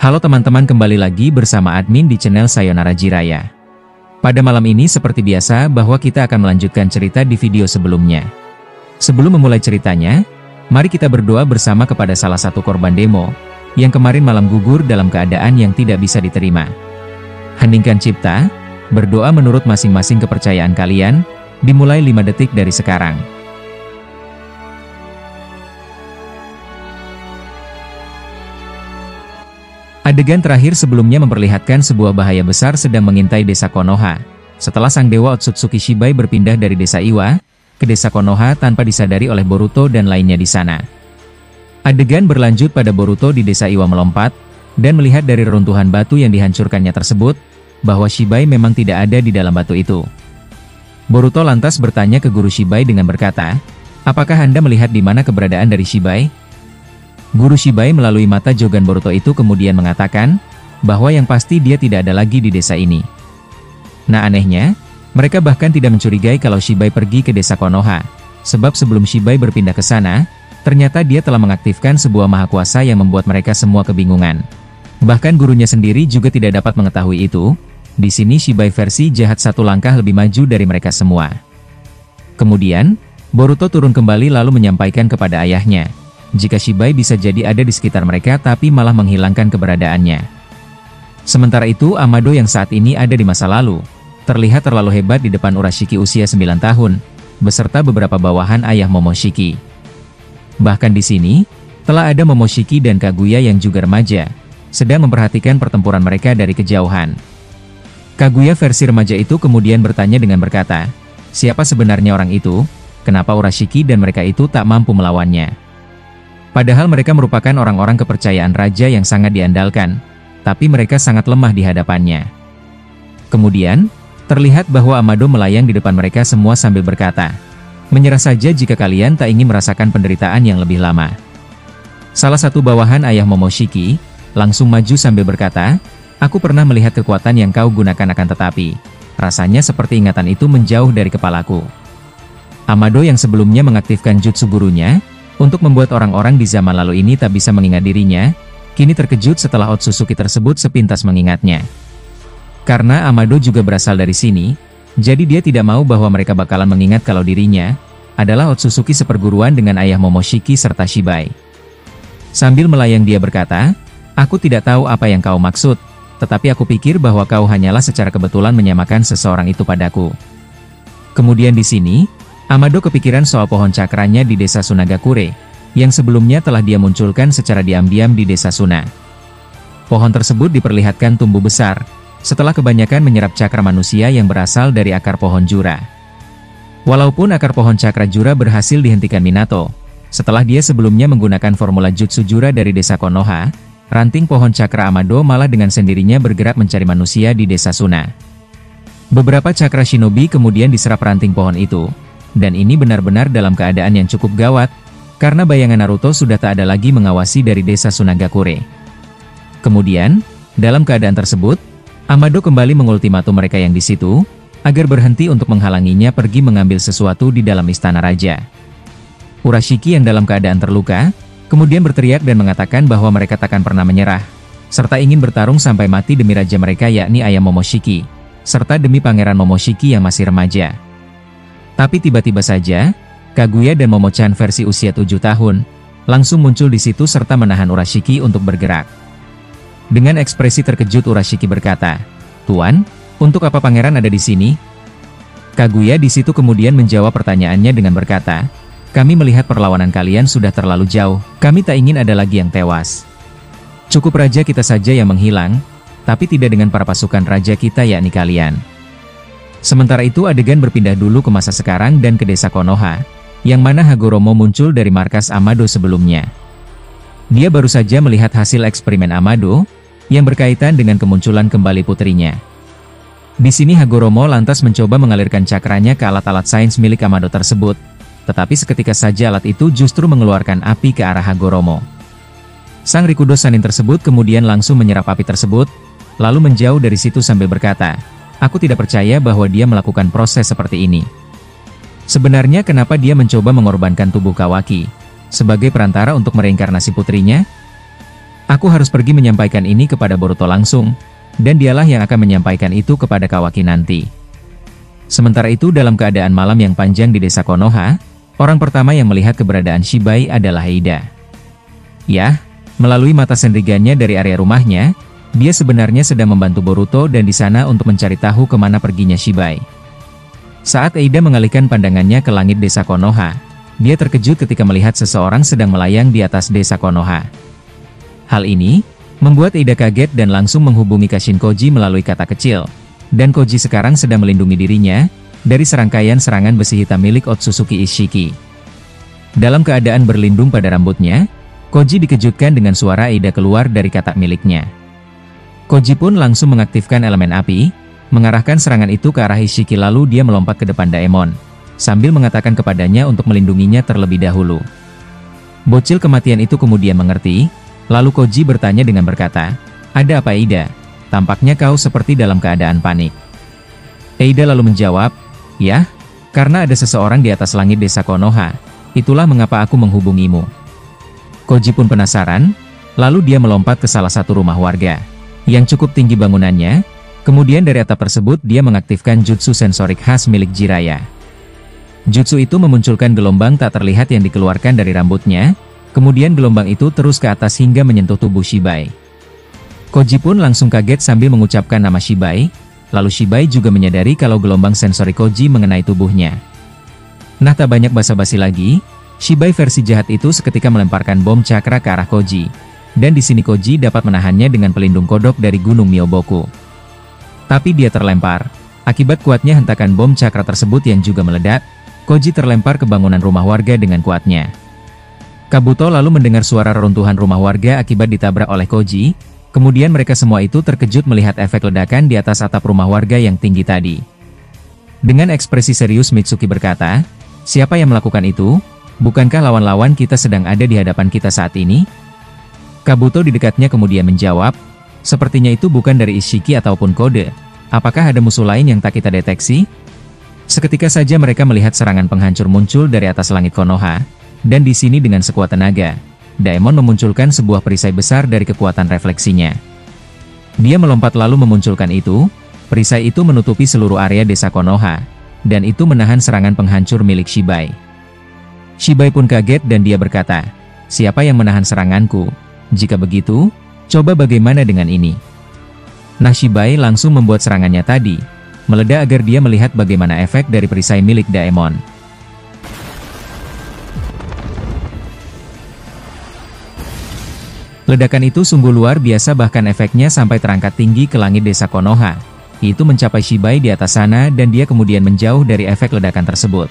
Halo teman-teman, kembali lagi bersama admin di channel Sayonara Jiraiya. Pada malam ini seperti biasa bahwa kita akan melanjutkan cerita di video sebelumnya. Sebelum memulai ceritanya, mari kita berdoa bersama kepada salah satu korban demo, yang kemarin malam gugur dalam keadaan yang tidak bisa diterima. Heningkan cipta, berdoa menurut masing-masing kepercayaan kalian, dimulai 5 detik dari sekarang. Adegan terakhir sebelumnya memperlihatkan sebuah bahaya besar sedang mengintai desa Konoha. Setelah sang dewa Otsutsuki Shibai berpindah dari desa Iwa ke desa Konoha tanpa disadari oleh Boruto dan lainnya di sana. Adegan berlanjut pada Boruto di desa Iwa melompat, dan melihat dari reruntuhan batu yang dihancurkannya tersebut, bahwa Shibai memang tidak ada di dalam batu itu. Boruto lantas bertanya ke guru Shibai dengan berkata, "Apakah Anda melihat di mana keberadaan dari Shibai?" Guru Shibai melalui mata Jogan Boruto itu kemudian mengatakan, bahwa yang pasti dia tidak ada lagi di desa ini. Nah anehnya, mereka bahkan tidak mencurigai kalau Shibai pergi ke desa Konoha, sebab sebelum Shibai berpindah ke sana, ternyata dia telah mengaktifkan sebuah mahakuasa yang membuat mereka semua kebingungan. Bahkan gurunya sendiri juga tidak dapat mengetahui itu. Di sini Shibai versi jahat satu langkah lebih maju dari mereka semua. Kemudian, Boruto turun kembali lalu menyampaikan kepada ayahnya, jika Shibai bisa jadi ada di sekitar mereka tapi malah menghilangkan keberadaannya. Sementara itu Amado yang saat ini ada di masa lalu, terlihat terlalu hebat di depan Urashiki usia 9 tahun, beserta beberapa bawahan ayah Momoshiki. Bahkan di sini, telah ada Momoshiki dan Kaguya yang juga remaja, sedang memperhatikan pertempuran mereka dari kejauhan. Kaguya versi remaja itu kemudian bertanya dengan berkata, siapa sebenarnya orang itu? Kenapa Urashiki dan mereka itu tak mampu melawannya? Padahal mereka merupakan orang-orang kepercayaan raja yang sangat diandalkan, tapi mereka sangat lemah di hadapannya. Kemudian, terlihat bahwa Amado melayang di depan mereka semua sambil berkata, menyerah saja jika kalian tak ingin merasakan penderitaan yang lebih lama. Salah satu bawahan ayah Momoshiki, langsung maju sambil berkata, aku pernah melihat kekuatan yang kau gunakan akan tetapi, rasanya seperti ingatan itu menjauh dari kepalaku. Amado yang sebelumnya mengaktifkan jutsu gurunya, untuk membuat orang-orang di zaman lalu ini tak bisa mengingat dirinya, kini terkejut setelah Otsutsuki tersebut sepintas mengingatnya. Karena Amado juga berasal dari sini, jadi dia tidak mau bahwa mereka bakalan mengingat kalau dirinya adalah Otsutsuki seperguruan dengan ayah Momoshiki serta Shibai. Sambil melayang dia berkata, aku tidak tahu apa yang kau maksud, tetapi aku pikir bahwa kau hanyalah secara kebetulan menyamakan seseorang itu padaku. Kemudian di sini, Amado kepikiran soal pohon cakranya di desa Sunagakure, yang sebelumnya telah dia munculkan secara diam-diam di desa Suna. Pohon tersebut diperlihatkan tumbuh besar, setelah kebanyakan menyerap cakra manusia yang berasal dari akar pohon Jura. Walaupun akar pohon cakra Jura berhasil dihentikan Minato, setelah dia sebelumnya menggunakan formula jutsu Jura dari desa Konoha, ranting pohon cakra Amado malah dengan sendirinya bergerak mencari manusia di desa Suna. Beberapa cakra shinobi kemudian diserap ranting pohon itu, dan ini benar-benar dalam keadaan yang cukup gawat, karena bayangan Naruto sudah tak ada lagi mengawasi dari desa Sunagakure. Kemudian, dalam keadaan tersebut, Amado kembali mengultimatum mereka yang di situ, agar berhenti untuk menghalanginya pergi mengambil sesuatu di dalam istana raja. Urashiki yang dalam keadaan terluka, kemudian berteriak dan mengatakan bahwa mereka takkan pernah menyerah, serta ingin bertarung sampai mati demi raja mereka yakni ayah Momoshiki, serta demi pangeran Momoshiki yang masih remaja. Tapi tiba-tiba saja, Kaguya dan Momochan versi usia 7 tahun, langsung muncul di situ serta menahan Urashiki untuk bergerak. Dengan ekspresi terkejut Urashiki berkata, Tuan, untuk apa pangeran ada di sini? Kaguya di situ kemudian menjawab pertanyaannya dengan berkata, kami melihat perlawanan kalian sudah terlalu jauh, kami tak ingin ada lagi yang tewas. Cukup raja kita saja yang menghilang, tapi tidak dengan para pasukan raja kita yakni kalian. Sementara itu adegan berpindah dulu ke masa sekarang dan ke desa Konoha, yang mana Hagoromo muncul dari markas Amado sebelumnya. Dia baru saja melihat hasil eksperimen Amado, yang berkaitan dengan kemunculan kembali putrinya. Di sini Hagoromo lantas mencoba mengalirkan cakranya ke alat-alat sains milik Amado tersebut, tetapi seketika saja alat itu justru mengeluarkan api ke arah Hagoromo. Sang Rikudo Sanin tersebut kemudian langsung menyerap api tersebut, lalu menjauh dari situ sambil berkata, aku tidak percaya bahwa dia melakukan proses seperti ini. Sebenarnya kenapa dia mencoba mengorbankan tubuh Kawaki sebagai perantara untuk mereinkarnasi putrinya? Aku harus pergi menyampaikan ini kepada Boruto langsung, dan dialah yang akan menyampaikan itu kepada Kawaki nanti. Sementara itu dalam keadaan malam yang panjang di desa Konoha, orang pertama yang melihat keberadaan Shibai adalah Eida. Ya, melalui mata sendrigannya dari area rumahnya, dia sebenarnya sedang membantu Boruto dan di sana untuk mencari tahu kemana perginya Shibai. Saat Eida mengalihkan pandangannya ke langit desa Konoha, dia terkejut ketika melihat seseorang sedang melayang di atas desa Konoha. Hal ini membuat Eida kaget dan langsung menghubungi Kashin Koji melalui kata kecil. Dan Koji sekarang sedang melindungi dirinya dari serangkaian serangan besi hitam milik Otsutsuki Ishiki. Dalam keadaan berlindung pada rambutnya, Koji dikejutkan dengan suara Eida keluar dari katak miliknya. Koji pun langsung mengaktifkan elemen api, mengarahkan serangan itu ke arah Ishiki lalu dia melompat ke depan Daemon, sambil mengatakan kepadanya untuk melindunginya terlebih dahulu. Bocil kematian itu kemudian mengerti, lalu Koji bertanya dengan berkata, "Ada apa Eida? Tampaknya kau seperti dalam keadaan panik." Eida lalu menjawab, "Ya, karena ada seseorang di atas langit desa Konoha, itulah mengapa aku menghubungimu." Koji pun penasaran, lalu dia melompat ke salah satu rumah warga, yang cukup tinggi bangunannya, kemudian dari atap tersebut dia mengaktifkan jutsu sensorik khas milik Jiraiya. Jutsu itu memunculkan gelombang tak terlihat yang dikeluarkan dari rambutnya, kemudian gelombang itu terus ke atas hingga menyentuh tubuh Shibai. Koji pun langsung kaget sambil mengucapkan nama Shibai, lalu Shibai juga menyadari kalau gelombang sensori Koji mengenai tubuhnya. Nah tak banyak basa-basi lagi, Shibai versi jahat itu seketika melemparkan bom cakra ke arah Koji. Dan di sini Koji dapat menahannya dengan pelindung kodok dari Gunung Myoboku. Tapi dia terlempar. Akibat kuatnya hentakan bom cakra tersebut yang juga meledak, Koji terlempar ke bangunan rumah warga dengan kuatnya. Kabuto lalu mendengar suara reruntuhan rumah warga akibat ditabrak oleh Koji. Kemudian mereka semua itu terkejut melihat efek ledakan di atas atap rumah warga yang tinggi tadi. Dengan ekspresi serius Mitsuki berkata, "Siapa yang melakukan itu? Bukankah lawan-lawan kita sedang ada di hadapan kita saat ini?" Kabuto di dekatnya kemudian menjawab, "Sepertinya itu bukan dari Ishiki ataupun kode. Apakah ada musuh lain yang tak kita deteksi?" Seketika saja mereka melihat serangan penghancur muncul dari atas langit Konoha, dan di sini dengan sekuat tenaga, Daemon memunculkan sebuah perisai besar dari kekuatan refleksinya. Dia melompat lalu memunculkan itu, perisai itu menutupi seluruh area desa Konoha, dan itu menahan serangan penghancur milik Shibai. Shibai pun kaget dan dia berkata, "Siapa yang menahan seranganku? Jika begitu, coba bagaimana dengan ini?" Nah Shibai langsung membuat serangannya tadi, meledak agar dia melihat bagaimana efek dari perisai milik Daemon. Ledakan itu sungguh luar biasa bahkan efeknya sampai terangkat tinggi ke langit desa Konoha. Itu mencapai Shibai di atas sana dan dia kemudian menjauh dari efek ledakan tersebut.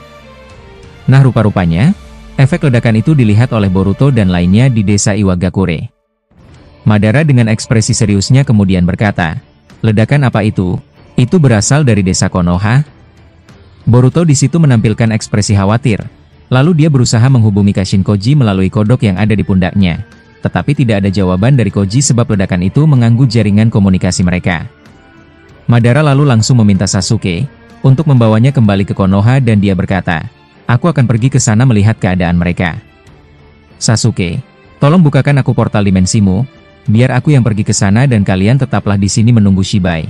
Nah rupa-rupanya, efek ledakan itu dilihat oleh Boruto dan lainnya di desa Iwagakure. Madara dengan ekspresi seriusnya kemudian berkata, "Ledakan apa itu? Itu berasal dari desa Konoha?" Boruto di situ menampilkan ekspresi khawatir. Lalu dia berusaha menghubungi Kashin Koji melalui kodok yang ada di pundaknya. Tetapi tidak ada jawaban dari Koji sebab ledakan itu mengganggu jaringan komunikasi mereka. Madara lalu langsung meminta Sasuke untuk membawanya kembali ke Konoha dan dia berkata, "Aku akan pergi ke sana melihat keadaan mereka. Sasuke, tolong bukakan aku portal dimensimu, biar aku yang pergi ke sana dan kalian tetaplah di sini menunggu Shibai."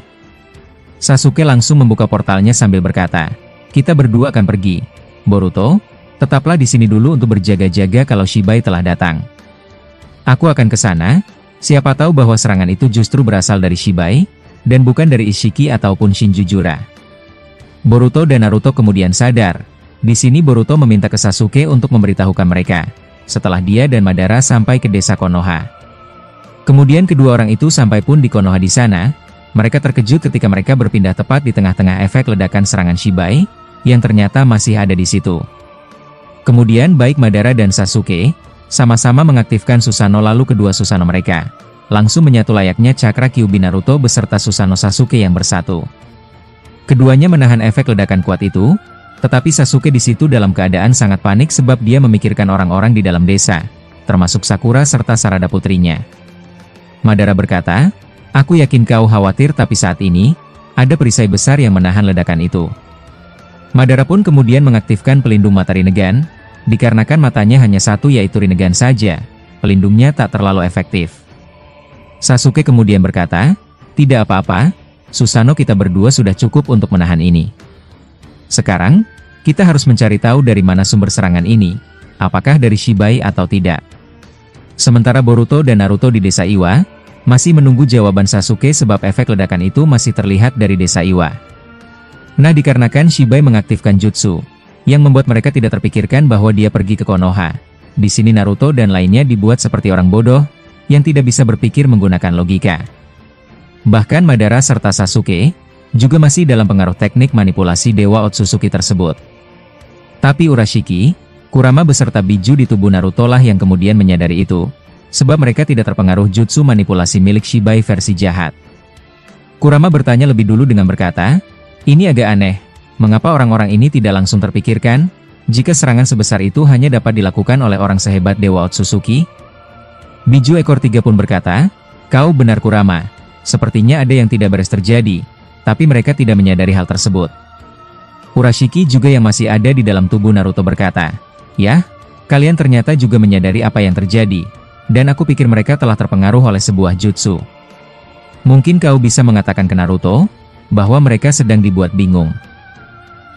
Sasuke langsung membuka portalnya sambil berkata, "Kita berdua akan pergi. Boruto, tetaplah di sini dulu untuk berjaga-jaga kalau Shibai telah datang. Aku akan ke sana, siapa tahu bahwa serangan itu justru berasal dari Shibai, dan bukan dari Ishiki ataupun Shinjujura." Boruto dan Naruto kemudian sadar. Di sini Boruto meminta ke Sasuke untuk memberitahukan mereka, setelah dia dan Madara sampai ke desa Konoha. Kemudian kedua orang itu sampai pun di Konoha di sana, mereka terkejut ketika mereka berpindah tepat di tengah-tengah efek ledakan serangan Shibai, yang ternyata masih ada di situ. Kemudian baik Madara dan Sasuke sama-sama mengaktifkan Susanoo lalu kedua Susanoo mereka langsung menyatu layaknya cakra Kyuubi Naruto beserta Susanoo Sasuke yang bersatu. Keduanya menahan efek ledakan kuat itu, tetapi Sasuke di situ dalam keadaan sangat panik sebab dia memikirkan orang-orang di dalam desa, termasuk Sakura serta Sarada putrinya. Madara berkata, "Aku yakin kau khawatir tapi saat ini, ada perisai besar yang menahan ledakan itu." Madara pun kemudian mengaktifkan pelindung mata Rinnegan. Dikarenakan matanya hanya satu yaitu Rinnegan saja, pelindungnya tak terlalu efektif. Sasuke kemudian berkata, "Tidak apa-apa, Susanoo, kita berdua sudah cukup untuk menahan ini. Sekarang, kita harus mencari tahu dari mana sumber serangan ini, apakah dari Shibai atau tidak." Sementara Boruto dan Naruto di desa Iwa, masih menunggu jawaban Sasuke sebab efek ledakan itu masih terlihat dari desa Iwa. Nah, dikarenakan Shibai mengaktifkan jutsu, yang membuat mereka tidak terpikirkan bahwa dia pergi ke Konoha. Di sini Naruto dan lainnya dibuat seperti orang bodoh, yang tidak bisa berpikir menggunakan logika. Bahkan Madara serta Sasuke, juga masih dalam pengaruh teknik manipulasi Dewa Otsutsuki tersebut. Tapi Urashiki, Kurama beserta Biju di tubuh Naruto lah yang kemudian menyadari itu, sebab mereka tidak terpengaruh jutsu manipulasi milik Shibai versi jahat. Kurama bertanya lebih dulu dengan berkata, "Ini agak aneh, mengapa orang-orang ini tidak langsung terpikirkan, jika serangan sebesar itu hanya dapat dilakukan oleh orang sehebat Dewa Otsutsuki?" Biju ekor 3 pun berkata, "Kau benar Kurama, sepertinya ada yang tidak beres terjadi, tapi mereka tidak menyadari hal tersebut." Urashiki juga yang masih ada di dalam tubuh Naruto berkata, "Ya, kalian ternyata juga menyadari apa yang terjadi, dan aku pikir mereka telah terpengaruh oleh sebuah jutsu. Mungkin kau bisa mengatakan ke Naruto, bahwa mereka sedang dibuat bingung."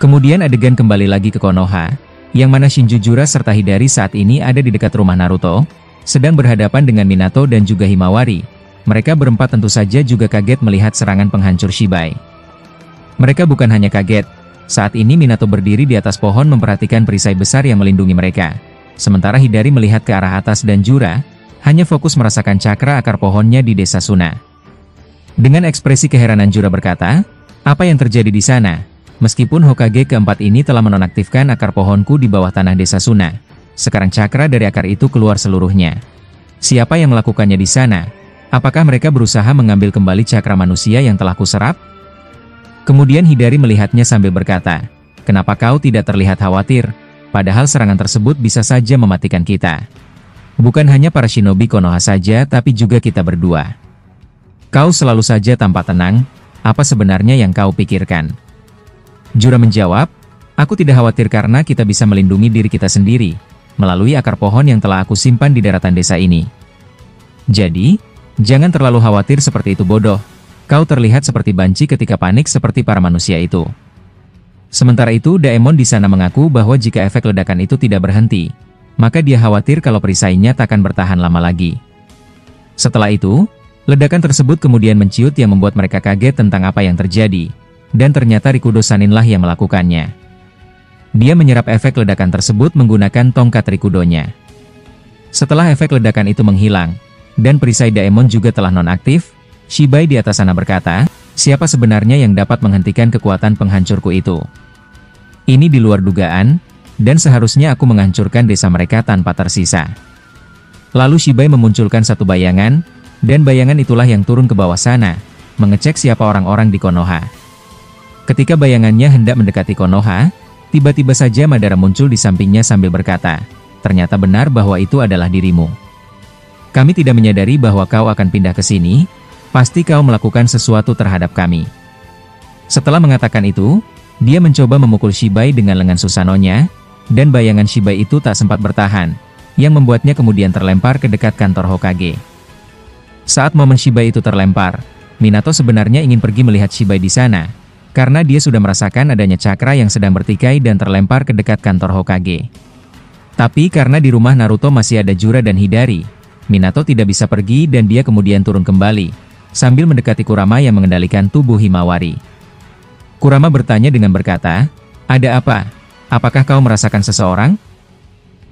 Kemudian adegan kembali lagi ke Konoha, yang mana Shinjujura serta Hidari saat ini ada di dekat rumah Naruto, sedang berhadapan dengan Minato dan juga Himawari. Mereka berempat tentu saja juga kaget melihat serangan penghancur Shibai. Mereka bukan hanya kaget, saat ini Minato berdiri di atas pohon memperhatikan perisai besar yang melindungi mereka. Sementara Hidari melihat ke arah atas dan Jura, hanya fokus merasakan cakra akar pohonnya di desa Suna. Dengan ekspresi keheranan Jura berkata, "Apa yang terjadi di sana? Meskipun Hokage keempat ini telah menonaktifkan akar pohonku di bawah tanah desa Suna, sekarang cakra dari akar itu keluar seluruhnya. Siapa yang melakukannya di sana? Apakah mereka berusaha mengambil kembali cakra manusia yang telah kuserap?" Kemudian Hidari melihatnya sambil berkata, "Kenapa kau tidak terlihat khawatir? Padahal serangan tersebut bisa saja mematikan kita. Bukan hanya para shinobi Konoha saja tapi juga kita berdua. Kau selalu saja tampak tenang, apa sebenarnya yang kau pikirkan?" Jura menjawab, "Aku tidak khawatir karena kita bisa melindungi diri kita sendiri, melalui akar pohon yang telah aku simpan di daratan desa ini. Jadi, jangan terlalu khawatir seperti itu bodoh, kau terlihat seperti banci ketika panik seperti para manusia itu." Sementara itu Daemon di sana mengaku bahwa jika efek ledakan itu tidak berhenti, maka dia khawatir kalau perisainya takkan bertahan lama lagi. Setelah itu, ledakan tersebut kemudian menciut yang membuat mereka kaget tentang apa yang terjadi, dan ternyata Rikudo Sanin-lah yang melakukannya. Dia menyerap efek ledakan tersebut menggunakan tongkat Rikudonya. Setelah efek ledakan itu menghilang, dan perisai Daemon juga telah nonaktif, Shibai di atas sana berkata, "Siapa sebenarnya yang dapat menghentikan kekuatan penghancurku itu? Ini di luar dugaan, dan seharusnya aku menghancurkan desa mereka tanpa tersisa." Lalu Shibai memunculkan satu bayangan, dan bayangan itulah yang turun ke bawah sana, mengecek siapa orang-orang di Konoha. Ketika bayangannya hendak mendekati Konoha, tiba-tiba saja Madara muncul di sampingnya sambil berkata, "Ternyata benar bahwa itu adalah dirimu. Kami tidak menyadari bahwa kau akan pindah ke sini, pasti kau melakukan sesuatu terhadap kami." Setelah mengatakan itu, dia mencoba memukul Shibai dengan lengan Susanoo-nya, dan bayangan Shibai itu tak sempat bertahan, yang membuatnya kemudian terlempar ke dekat kantor Hokage. Saat momen Shibai itu terlempar, Minato sebenarnya ingin pergi melihat Shibai di sana, karena dia sudah merasakan adanya cakra yang sedang bertikai dan terlempar ke dekat kantor Hokage. Tapi karena di rumah Naruto masih ada Jura dan Hidari, Minato tidak bisa pergi dan dia kemudian turun kembali, sambil mendekati Kurama yang mengendalikan tubuh Himawari. Kurama bertanya dengan berkata, "Ada apa? Apakah kau merasakan seseorang?"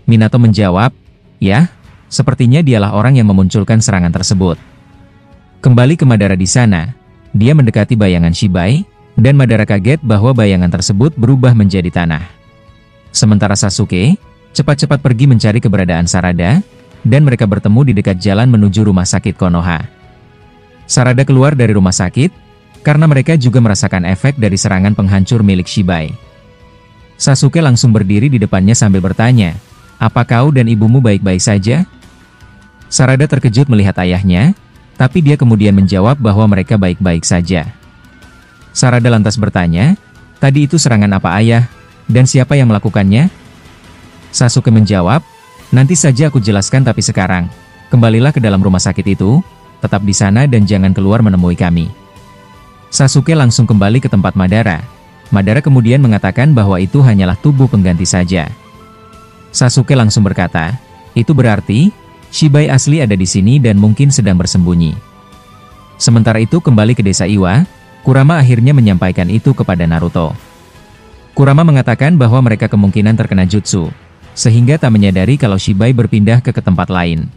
Minato menjawab, "Ya, sepertinya dialah orang yang memunculkan serangan tersebut." Kembali ke Madara di sana, dia mendekati bayangan Shibai, dan Madara kaget bahwa bayangan tersebut berubah menjadi tanah. Sementara Sasuke, cepat-cepat pergi mencari keberadaan Sarada, dan mereka bertemu di dekat jalan menuju rumah sakit Konoha. Sarada keluar dari rumah sakit, karena mereka juga merasakan efek dari serangan penghancur milik Shibai. Sasuke langsung berdiri di depannya sambil bertanya, "Apa kau dan ibumu baik-baik saja?" Sarada terkejut melihat ayahnya, tapi dia kemudian menjawab bahwa mereka baik-baik saja. Sarada lantas bertanya, "Tadi itu serangan apa ayah, dan siapa yang melakukannya?" Sasuke menjawab, "Nanti saja aku jelaskan tapi sekarang, kembalilah ke dalam rumah sakit itu, tetap di sana dan jangan keluar menemui kami." Sasuke langsung kembali ke tempat Madara. Madara kemudian mengatakan bahwa itu hanyalah tubuh pengganti saja. Sasuke langsung berkata, "Itu berarti Shibai asli ada di sini dan mungkin sedang bersembunyi." Sementara itu kembali ke desa Iwa, Kurama akhirnya menyampaikan itu kepada Naruto. Kurama mengatakan bahwa mereka kemungkinan terkena jutsu, sehingga tak menyadari kalau Shibai berpindah ke tempat lain.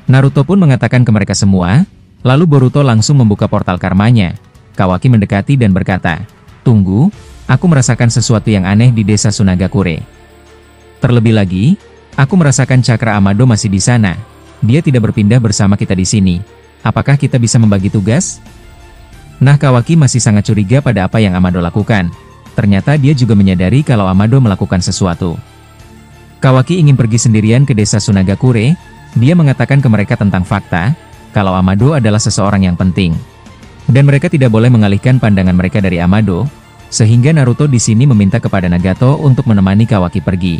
Naruto pun mengatakan ke mereka semua, lalu Boruto langsung membuka portal karmanya. Kawaki mendekati dan berkata, "Tunggu, aku merasakan sesuatu yang aneh di desa Sunagakure. Terlebih lagi, aku merasakan cakra Amado masih di sana. Dia tidak berpindah bersama kita di sini. Apakah kita bisa membagi tugas?" Nah, Kawaki masih sangat curiga pada apa yang Amado lakukan. Ternyata dia juga menyadari kalau Amado melakukan sesuatu. Kawaki ingin pergi sendirian ke desa Sunagakure. Dia mengatakan ke mereka tentang fakta, kalau Amado adalah seseorang yang penting. Dan mereka tidak boleh mengalihkan pandangan mereka dari Amado, sehingga Naruto di sini meminta kepada Nagato untuk menemani Kawaki pergi.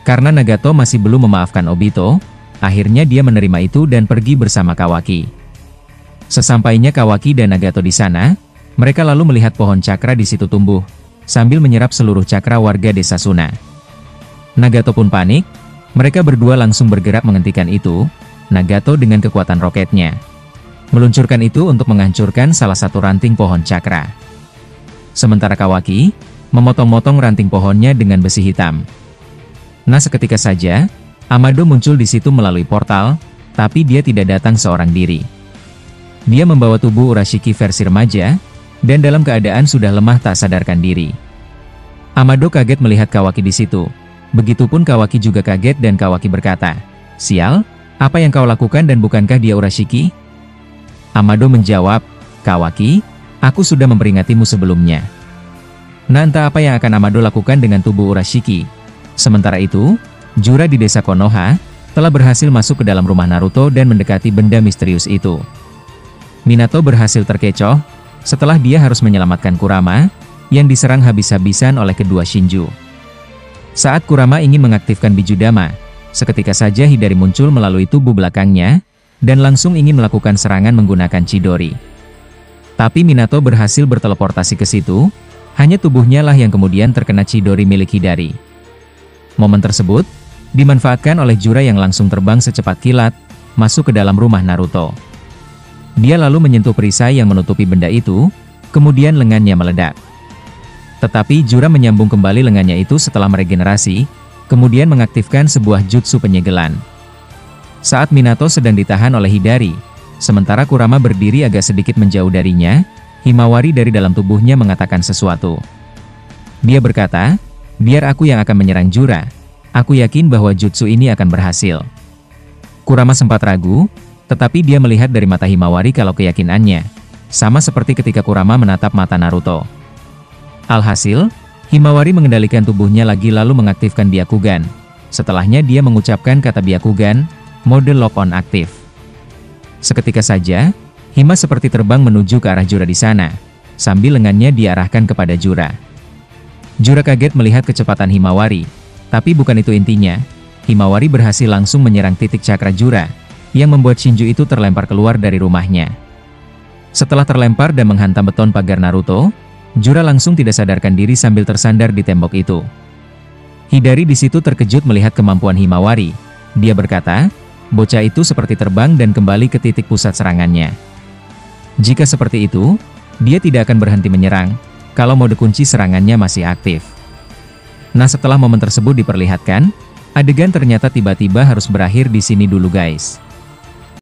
Karena Nagato masih belum memaafkan Obito, akhirnya dia menerima itu dan pergi bersama Kawaki. Sesampainya Kawaki dan Nagato di sana, mereka lalu melihat pohon cakra di situ tumbuh, sambil menyerap seluruh cakra warga desa Suna. Nagato pun panik, mereka berdua langsung bergerak menghentikan itu. Nagato dengan kekuatan roketnya meluncurkan itu untuk menghancurkan salah satu ranting pohon cakra. Sementara Kawaki memotong-motong ranting pohonnya dengan besi hitam. Nah, seketika saja Amado muncul di situ melalui portal, tapi dia tidak datang seorang diri. Dia membawa tubuh Urashiki versi remaja, dan dalam keadaan sudah lemah tak sadarkan diri. Amado kaget melihat Kawaki di situ. Begitupun Kawaki juga kaget dan Kawaki berkata, "Sial, apa yang kau lakukan dan bukankah dia Urashiki?" Amado menjawab, "Kawaki, aku sudah memperingatimu sebelumnya." Nah, entah apa yang akan Amado lakukan dengan tubuh Urashiki. Sementara itu, Jura di desa Konoha telah berhasil masuk ke dalam rumah Naruto dan mendekati benda misterius itu. Minato berhasil terkecoh, setelah dia harus menyelamatkan Kurama, yang diserang habis-habisan oleh kedua Shinju. Saat Kurama ingin mengaktifkan Bijudama, seketika saja Hidari muncul melalui tubuh belakangnya, dan langsung ingin melakukan serangan menggunakan Chidori. Tapi Minato berhasil berteleportasi ke situ, hanya tubuhnya lah yang kemudian terkena Chidori milik Hidari. Momen tersebut dimanfaatkan oleh Jura yang langsung terbang secepat kilat, masuk ke dalam rumah Naruto. Dia lalu menyentuh perisai yang menutupi benda itu, kemudian lengannya meledak. Tetapi Jura menyambung kembali lengannya itu setelah meregenerasi, kemudian mengaktifkan sebuah jutsu penyegelan. Saat Minato sedang ditahan oleh Hidari, sementara Kurama berdiri agak sedikit menjauh darinya, Himawari dari dalam tubuhnya mengatakan sesuatu. Dia berkata, "Biar aku yang akan menyerang Jura. Aku yakin bahwa jutsu ini akan berhasil." Kurama sempat ragu, tetapi dia melihat dari mata Himawari kalau keyakinannya sama seperti ketika Kurama menatap mata Naruto. Alhasil, Himawari mengendalikan tubuhnya lagi lalu mengaktifkan Byakugan. Setelahnya dia mengucapkan kata Byakugan, mode lock-on aktif. Seketika saja, Hima seperti terbang menuju ke arah Jura di sana, sambil lengannya diarahkan kepada Jura. Jura kaget melihat kecepatan Himawari, tapi bukan itu intinya. Himawari berhasil langsung menyerang titik cakra Jura, yang membuat Shinju itu terlempar keluar dari rumahnya. Setelah terlempar dan menghantam beton pagar Naruto, Jura langsung tidak sadarkan diri sambil tersandar di tembok itu. Hidari di situ terkejut melihat kemampuan Himawari. Dia berkata, bocah itu seperti terbang dan kembali ke titik pusat serangannya. Jika seperti itu, dia tidak akan berhenti menyerang, kalau mode kunci serangannya masih aktif. Nah, setelah momen tersebut diperlihatkan, adegan ternyata tiba-tiba harus berakhir di sini dulu guys.